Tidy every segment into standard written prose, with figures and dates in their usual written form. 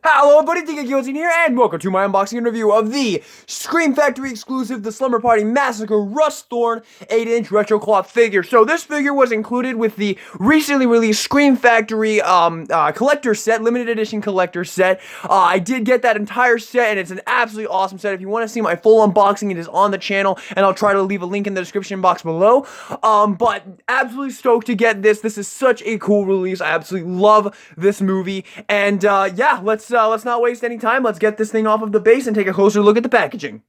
Hello everybody, Tinka Guillotine here, and welcome to my unboxing and review of the Scream Factory exclusive, the Slumber Party Massacre Russ Thorn 8-inch retro cloth figure. So this figure was included with the recently released Scream Factory collector set, limited edition collector set. I did get that entire set, and it's an absolutely awesome set. If you want to see my full unboxing, it is on the channel, and I'll try to leave a link in the description box below. But absolutely stoked to get this. This is such a cool release. I absolutely love this movie, and yeah, let's not waste any time. Let's get this thing off of the base and take a closer look at the packaging.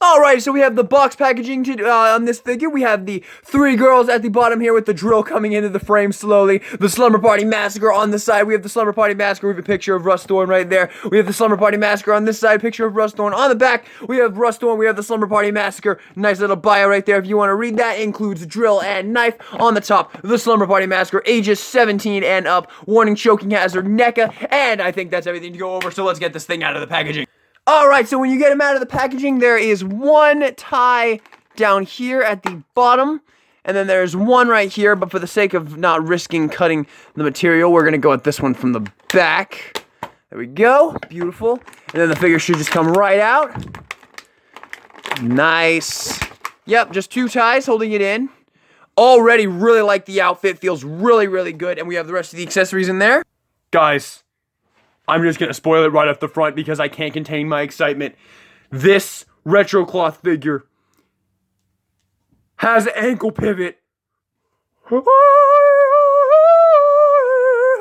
Alright, so we have the box packaging on this figure. We have the three girls at the bottom here with the drill coming into the frame slowly. The Slumber Party Massacre on the side. We have the Slumber Party Massacre. We have a picture of Russ Thorn right there. We have the Slumber Party Massacre on this side. Picture of Russ Thorn on the back. We have Russ Thorn. We have the Slumber Party Massacre. Nice little bio right there if you want to read that. Includes drill and knife. On the top, the Slumber Party Massacre. Ages 17 and up. Warning, choking hazard, NECA. And I think that's everything to go over, so let's get this thing out of the packaging. Alright, so when you get them out of the packaging, there is one tie down here at the bottom, and then there's one right here, but for the sake of not risking cutting the material, we're going to go with this one from the back. There we go. Beautiful. And then the figure should just come right out. Nice. Yep, just two ties holding it in. Already really like the outfit. Feels really, really good, and we have the rest of the accessories in there. Guys, I'm just going to spoil it right off the front because I can't contain my excitement. This retro cloth figure has an ankle pivot.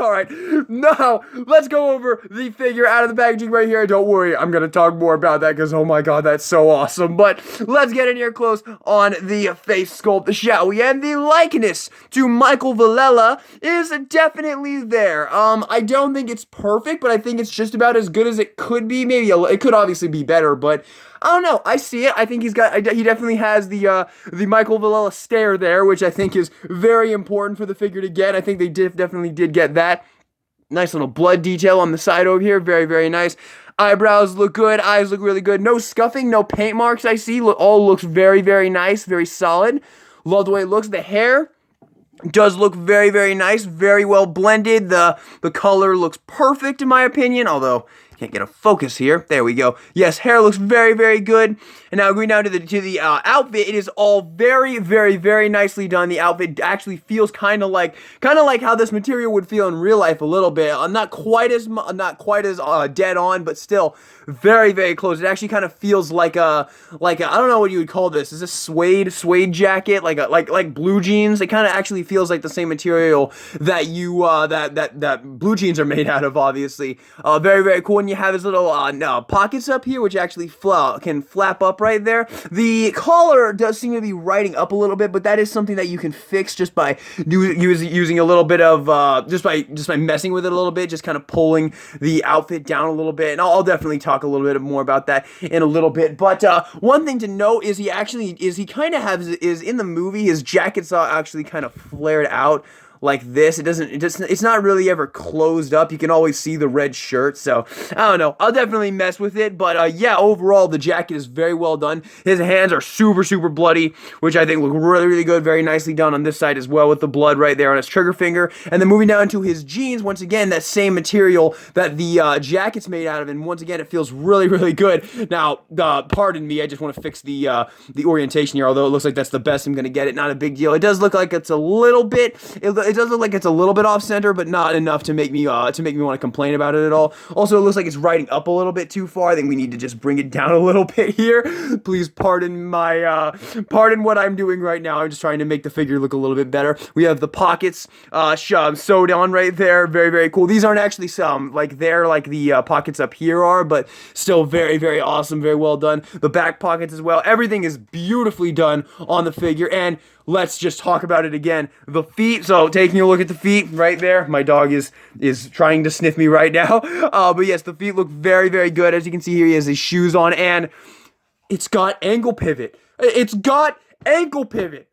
Alright, now let's go over the figure out of the packaging right here. Don't worry, I'm going to talk more about that because, oh my god, that's so awesome. But let's get in here close on the face sculpt, shall we? And the likeness to Michael Villela is definitely there. I don't think it's perfect, but I think it's just about as good as it could be. Maybe it could obviously be better, but I don't know. I see it. I think he definitely has the Michael Villela stare there, which I think is very important for the figure to get. I think they definitely did get that. Nice little blood detail on the side over here. Very, very nice. Eyebrows look good. Eyes look really good. No scuffing, no paint marks I see. All looks very, very nice. Very solid. Love the way it looks. The hair does look very, very nice. Very well blended. The color looks perfect in my opinion, although can't get a focus here. There we go. Yes, hair looks very, very good. And now going down to the outfit, it is all very, very, very nicely done. The outfit actually feels kind of like how this material would feel in real life a little bit. Not quite as dead on, but still very, very close. It actually kind of feels like a I don't know what you would call this. Is this suede jacket, like blue jeans? It kind of actually feels like the same material that that blue jeans are made out of. Obviously, very, very cool. And you have his little pockets up here, which actually can flap up right there. The collar does seem to be riding up a little bit, but that is something that you can fix just by using a little bit of just by messing with it a little bit, just kind of pulling the outfit down a little bit. And I'll definitely talk a little bit more about that in a little bit. But one thing to note is he kind of has in the movie his jacket's actually kind of flared out like this. It's not really ever closed up. You can always see the red shirt, so I don't know. I'll definitely mess with it, but yeah, overall the jacket is very well done. His hands are super, super bloody, which I think look really, really good. Very nicely done on this side as well with the blood right there on his trigger finger. And then moving down to his jeans, once again, that same material that the jacket's made out of, and once again, it feels really, really good. Now, pardon me, I just want to fix the orientation here, although it looks like that's the best I'm going to get it. Not a big deal. It does look like it's a little bit, it does look like it's a little bit off center, but not enough to make me want to complain about it at all. Also, it looks like it's riding up a little bit too far. I think we need to just bring it down a little bit here. Please pardon pardon what I'm doing right now. I'm just trying to make the figure look a little bit better. We have the pockets sewed on right there. Very, very cool. These aren't actually like the pockets up here are, but still very, very awesome. Very well done. The back pockets as well. Everything is beautifully done on the figure, and let's just talk about it again. The feet, so taking a look at the feet right there. My dog is trying to sniff me right now. But yes, the feet look very, very good. As you can see here, he has his shoes on, and it's got ankle pivot. It's got ankle pivot.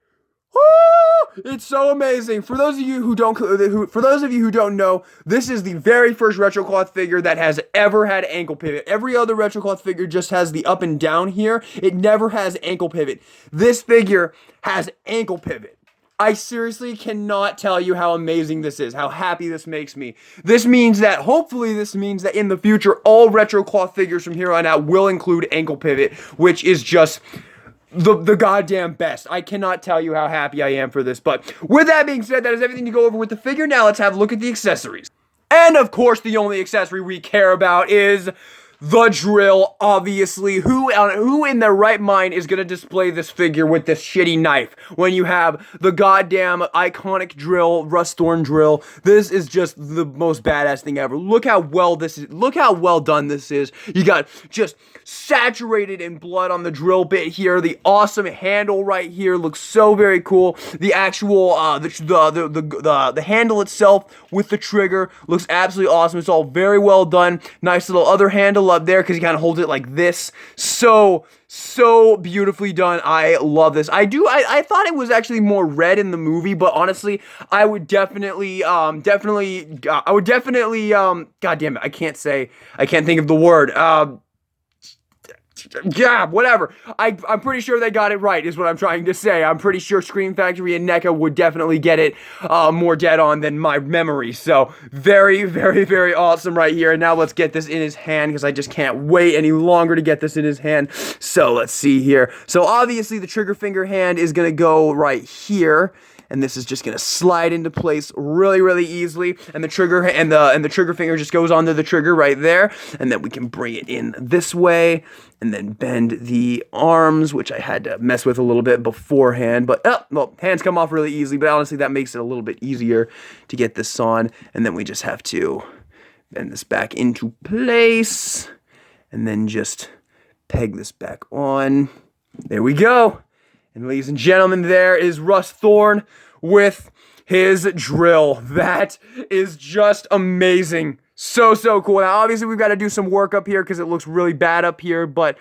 It's so amazing. For those of you who don't know, this is the very first retro cloth figure that has ever had ankle pivot. Every other retro cloth figure just has the up and down here. It never has ankle pivot. This figure has ankle pivot. I seriously cannot tell you how amazing this is, how happy this makes me. This means that, hopefully this means that in the future, all retro cloth figures from here on out will include ankle pivot, which is just the goddamn best. I cannot tell you how happy I am for this. But with that being said, that is everything to go over with the figure. Now let's have a look at the accessories. And of course, the only accessory we care about is the drill, obviously. Who in their right mind is gonna display this figure with this shitty knife when you have the goddamn iconic drill, Russ Thorn drill? This is just the most badass thing ever. Look how well this is. Look how well done this is. You got just saturated in blood on the drill bit here. The awesome handle right here looks so very cool. The actual the handle itself with the trigger looks absolutely awesome. It's all very well done. Nice little other handle up there because he kind of holds it like this. So beautifully done. I love this. I thought it was actually more red in the movie, but honestly, I would definitely, God damn it, I can't think of the word, yeah, whatever. I'm pretty sure they got it right, is what I'm trying to say. I'm pretty sure Scream Factory and NECA would definitely get it more dead on than my memory. So, very, very, very awesome right here. And now let's get this in his hand, because I just can't wait any longer to get this in his hand. So, let's see here. So, obviously, the trigger finger hand is going to go right here. And this is just gonna slide into place really, really easily. And the trigger and the trigger finger just goes onto the trigger right there. And then we can bring it in this way, and then bend the arms, which I had to mess with a little bit beforehand. But well, hands come off really easily. But honestly, that makes it a little bit easier to get this on. And then we just have to bend this back into place, and then just peg this back on. There we go. And ladies and gentlemen, there is Russ Thorn with his drill. That is just amazing. So cool. Now, obviously, we've got to do some work up here because it looks really bad up here. But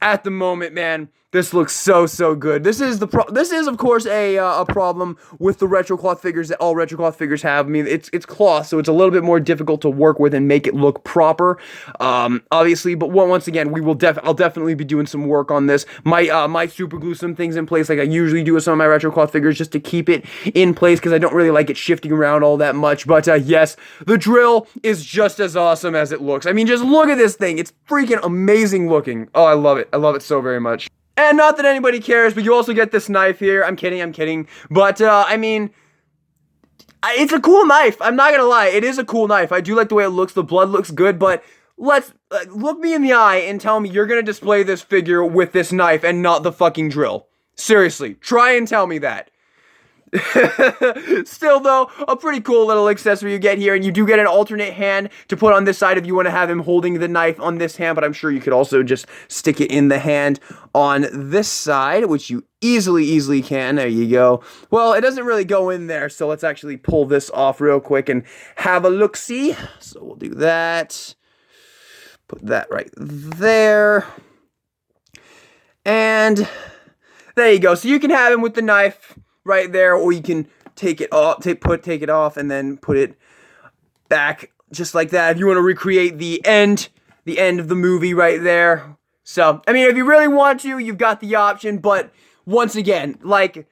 at the moment, man, this looks so good. This is of course a problem with the retro cloth figures that all retro cloth figures have. I mean, it's cloth, so it's a little bit more difficult to work with and make it look proper. Obviously, but once again, I'll definitely be doing some work on this. Might super glue some things in place like I usually do with some of my retro cloth figures, just to keep it in place, because I don't really like it shifting around all that much. But yes, the drill is just as awesome as it looks. I mean, just look at this thing. It's freaking amazing looking. Oh, I love it. I love it so very much. And not that anybody cares, but you also get this knife here. I'm kidding. But, I mean, it's a cool knife. I'm not gonna lie. It is a cool knife. I do like the way it looks. The blood looks good, but look me in the eye and tell me you're gonna display this figure with this knife and not the fucking drill. Seriously, try and tell me that. Still though, a pretty cool little accessory you get here, and you do get an alternate hand to put on this side if you want to have him holding the knife on this hand, but I'm sure you could also just stick it in the hand on this side, which you easily can. There you go. Well, it doesn't really go in there, so let's actually pull this off real quick and have a look-see. So we'll do that. Put that right there. And there you go. So you can have him with the knife right there, or you can take it off, take it off, and then put it back just like that. If you want to recreate the end of the movie right there. So, I mean, if you really want to, you've got the option. But once again, like,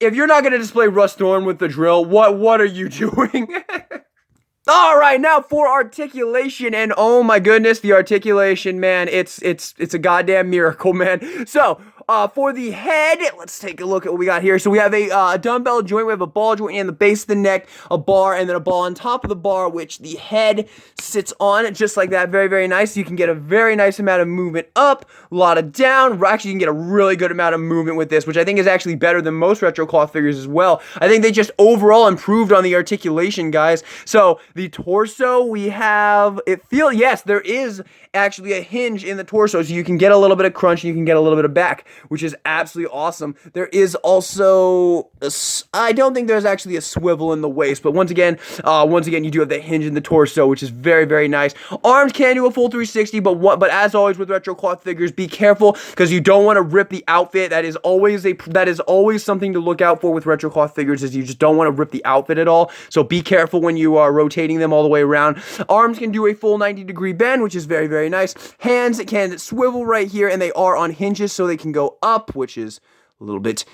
if you're not gonna display Russ Thorn with the drill, what are you doing? All right, now for articulation, and oh my goodness, the articulation, man, it's a goddamn miracle, man. So, for the head, let's take a look at what we got here. So we have a dumbbell joint, we have a ball joint in the base of the neck, a bar, and then a ball on top of the bar, which the head sits on, just like that. Very, very nice. You can get a very nice amount of movement up, a lot of down. Actually, you can get a really good amount of movement with this, which I think is actually better than most retro cloth figures as well. I think they just overall improved on the articulation, guys. So, the torso, we have, yes, there is actually a hinge in the torso, so you can get a little bit of crunch and you can get a little bit of back, which is absolutely awesome. There is also, I don't think there's actually a swivel in the waist, but once again, you do have the hinge in the torso, which is very, very nice. Arms can do a full 360, but as always with retro cloth figures, be careful, because you don't want to rip the outfit. That is always something to look out for with retro cloth figures, is you just don't want to rip the outfit at all. So be careful when you are rotating them all the way around. Arms can do a full 90-degree bend, which is very, very nice. Hands can swivel right here, and they are on hinges, so they can go up, which is a little bit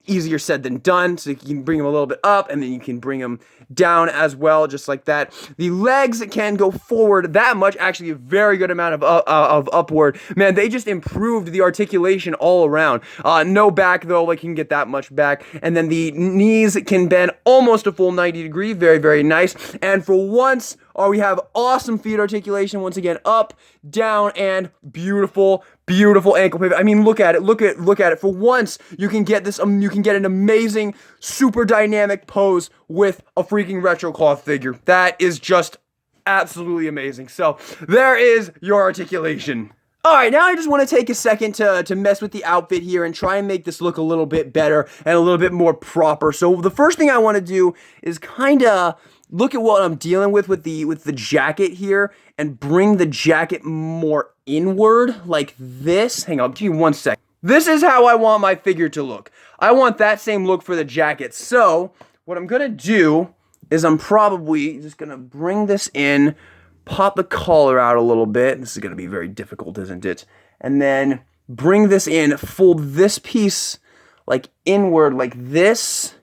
easier said than done. So you can bring him a little bit up, and then you can bring him down as well, just like that. The legs can go forward that much, actually a very good amount of upward. Man, they just improved the articulation all around. No back though, like you can get that much back. And then the knees can bend almost a full 90 degree, very, very nice. And for once, we have awesome feet articulation, once again, up, down, and beautiful ankle pivot. I mean, look at it, look at it. For once, you can get this, you can get an amazing, super dynamic pose with a freaking retro cloth figure. That is just absolutely amazing. So, there is your articulation. Alright, now I just want to take a second to mess with the outfit here and try and make this look a little bit better and a little bit more proper. So, the first thing I want to do is kind of look at what I'm dealing with the jacket here and bring the jacket more inward like this. Hang on, give me 1 sec. This is how I want my figure to look. I want that same look for the jacket. So what I'm gonna do is I'm probably just gonna bring this in, pop the collar out a little bit. This is gonna be very difficult, isn't it? And then bring this in, fold this piece like inward like this.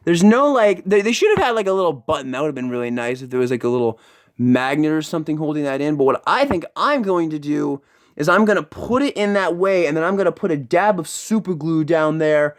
There's no like, they should have had like a little button. That would have been really nice if there was like a little magnet or something holding that in. But what I think I'm going to do is I'm going to put it in that way, and then I'm going to put a dab of super glue down there,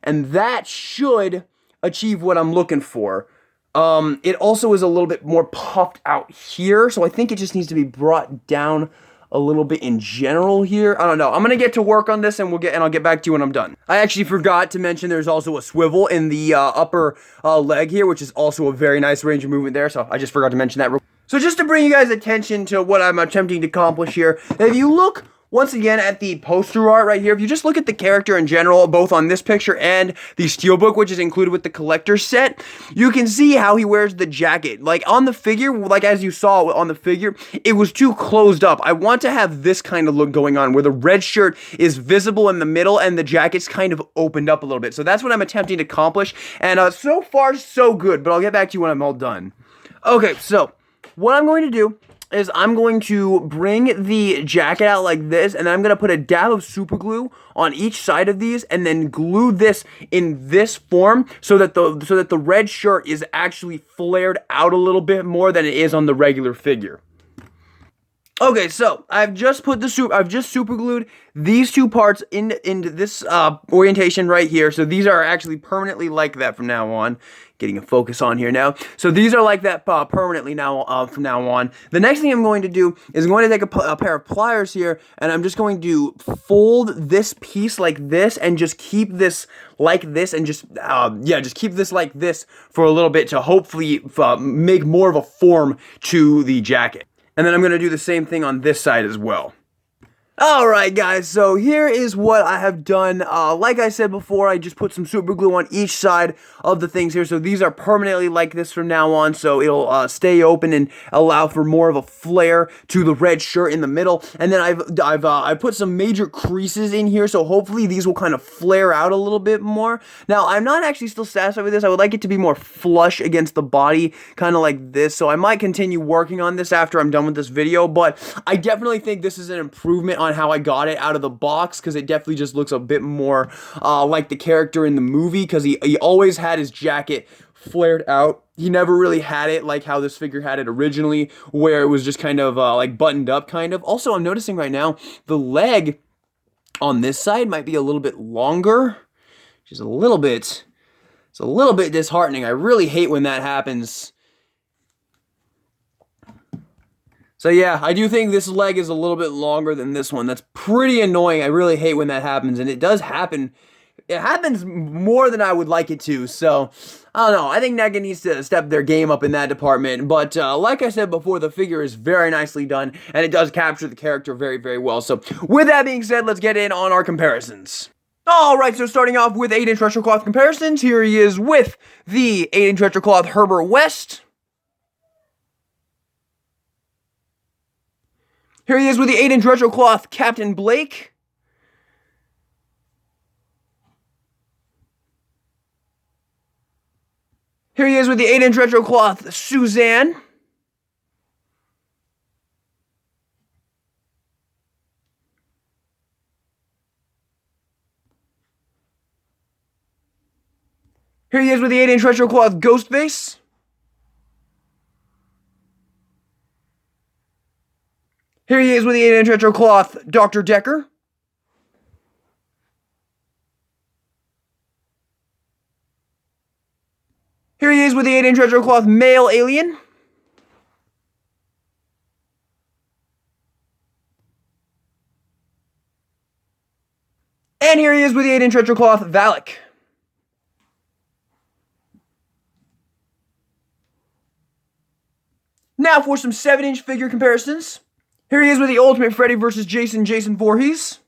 and that should achieve what I'm looking for. It also is a little bit more puffed out here, so I think it just needs to be brought down a little bit in general here. I don't know. I'm gonna get to work on this, and I'll get back to you when I'm done. I actually forgot to mention there's also a swivel in the upper leg here, which is also a very nice range of movement there. So I just forgot to mention that. So just to bring you guys attention to what I'm attempting to accomplish here, if you look once again at the poster art right here, if you just look at the character in general, both on this picture and the steelbook, which is included with the collector's set, you can see how he wears the jacket. Like on the figure, like as you saw on the figure, it was too closed up. I want to have this kind of look going on where the red shirt is visible in the middle and the jacket's kind of opened up a little bit. So that's what I'm attempting to accomplish. And so far, so good, but I'll get back to you when I'm all done. Okay, so what I'm going to do is I'm going to bring the jacket out like this, and then I'm going to put a dab of super glue on each side of these, and then glue this in this form so that the red shirt is actually flared out a little bit more than it is on the regular figure. Okay, so I've just super glued these two parts into this orientation right here. So these are actually permanently like that from now on. Getting a focus on here now. So these are like that permanently now from now on. The next thing I'm going to do is I'm going to take a pair of pliers here, and I'm just going to fold this piece like this and just keep this like this, and just keep this like this for a little bit to hopefully make more of a form to the jacket. And then I'm going to do the same thing on this side as well. Alright guys, so here is what I have done. Like I said before, I just put some super glue on each side of the things here. So these are permanently like this from now on, so it'll stay open and allow for more of a flare to the red shirt in the middle. And then I've put some major creases in here, so hopefully these will kind of flare out a little bit more. Now, I'm not actually still satisfied with this. I would like it to be more flush against the body, kind of like this. So I might continue working on this after I'm done with this video, but I definitely think this is an improvement on how I got it out of the box, because it definitely just looks a bit more like the character in the movie, because he always had his jacket flared out. He never really had it like how this figure had it originally, where it was just kind of like buttoned up kind of. Also, I'm noticing right now the leg on this side might be a little bit longer, which is it's a little bit disheartening. I really hate when that happens. So yeah, I do think this leg is a little bit longer than this one. That's pretty annoying. I really hate when that happens, and it does happen. It happens more than I would like it to, so I don't know. I think NECA needs to step their game up in that department, but like I said before, the figure is very nicely done, and it does capture the character very, very well. So with that being said, let's get in on our comparisons. Alright, so starting off with 8-inch retro cloth comparisons, here he is with the 8-inch retro cloth Herbert West. Here he is with the 8-inch retro cloth Captain Blake. Here he is with the 8-inch retro cloth Suzanne. Here he is with the 8-inch retro cloth Ghostface. Here he is with the 8-inch retro cloth Dr. Decker. Here he is with the 8-inch retro cloth male alien. And here he is with the 8-inch retro cloth Valak. Now for some 7-inch figure comparisons. Here he is with the Ultimate Freddy vs. Jason Voorhees.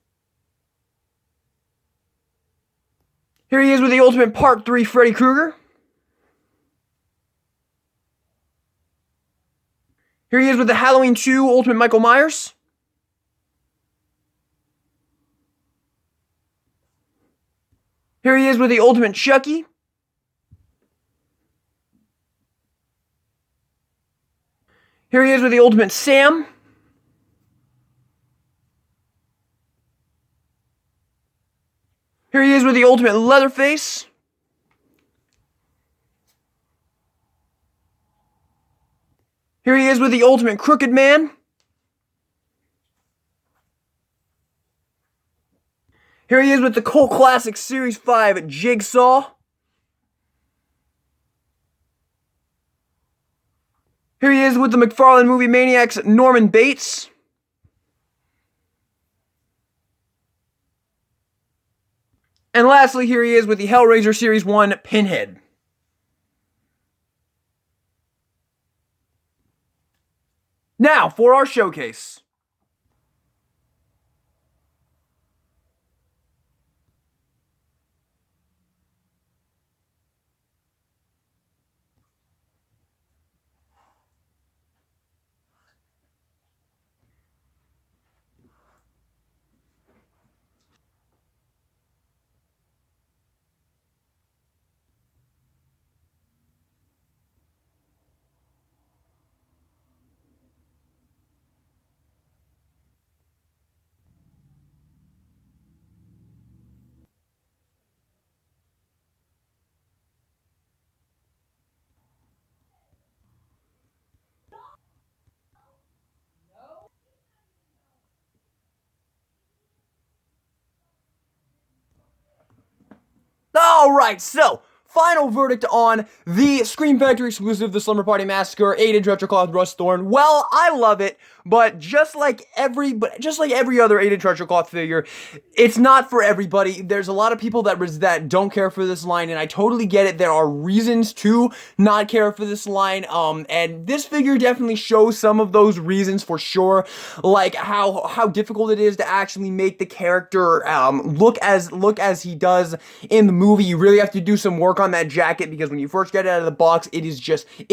Here he is with the Ultimate Part 3 Freddy Krueger. Here he is with the Halloween 2 Ultimate Michael Myers. Here he is with the Ultimate Chucky. Here he is with the Ultimate Sam. Here he is with the Ultimate Leatherface. Here he is with the Ultimate Crooked Man. Here he is with the Cult Classic Series 5 Jigsaw. Here he is with the McFarlane Movie Maniacs Norman Bates. And lastly, here he is with the Hellraiser Series 1 Pinhead. Now, for our showcase. Alright, so, final verdict on the Scream Factory exclusive, the Slumber Party Massacre 8-inch retro cloth Russ Thorn. Well, I love it, but just like every other 8-inch retro cloth figure, it's not for everybody. There's a lot of people that don't care for this line, and I totally get it. There are reasons to not care for this line, and this figure definitely shows some of those reasons for sure, like how difficult it is to actually make the character look as he does in the movie. You really have to do some work on that jacket, because when you first get it out of the box, it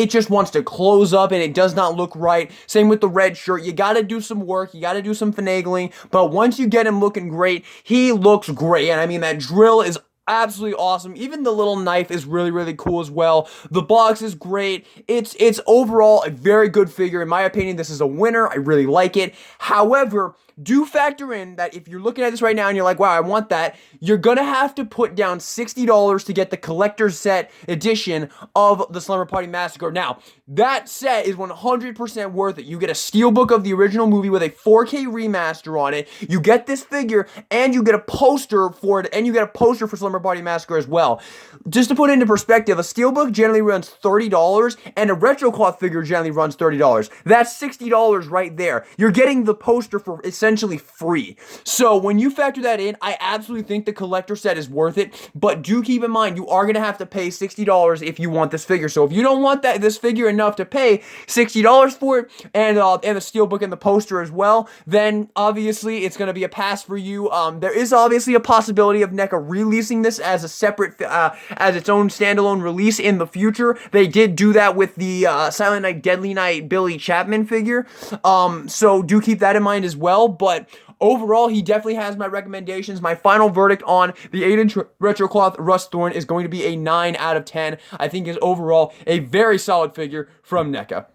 just wants to close up and it does not look right. Same with the red shirt. You gotta do some work, you gotta do some finagling, but once you get him looking great, he looks great. And I mean, that drill is absolutely awesome. Even the little knife is really, really cool as well. The box is great. It's overall a very good figure. In my opinion, this is a winner. I really like it. However, do factor in that if you're looking at this right now and you're like, wow, I want that, you're gonna have to put down $60 to get the collector's set edition of the Slumber Party Massacre. Now, that set is 100% worth it. You get a steelbook of the original movie with a 4K remaster on it. You get this figure, and you get a poster for it, and you get a poster for Slumber Party Massacre as well. Just to put it into perspective, a steelbook generally runs $30, and a retro cloth figure generally runs $30. That's $60 right there. You're getting the poster for essentially free. So when you factor that in, I absolutely think the collector set is worth it, but do keep in mind, you are going to have to pay $60 if you want this figure. So if you don't want this figure enough to pay $60 for it, and the steelbook and the poster as well, then obviously it's going to be a pass for you. There is obviously a possibility of NECA releasing this as a separate, as its own standalone release in the future. They did do that with the Silent Night, Deadly Night Billy Chapman figure, so do keep that in mind as well. But overall, he definitely has my recommendations. My final verdict on the 8-inch retro cloth Russ Thorn is going to be a 9 out of 10. I think is overall a very solid figure from NECA.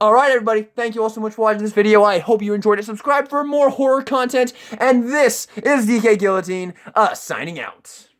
Alright everybody, thank you all so much for watching this video. I hope you enjoyed it. Subscribe for more horror content, and this is DK Guillotine, signing out.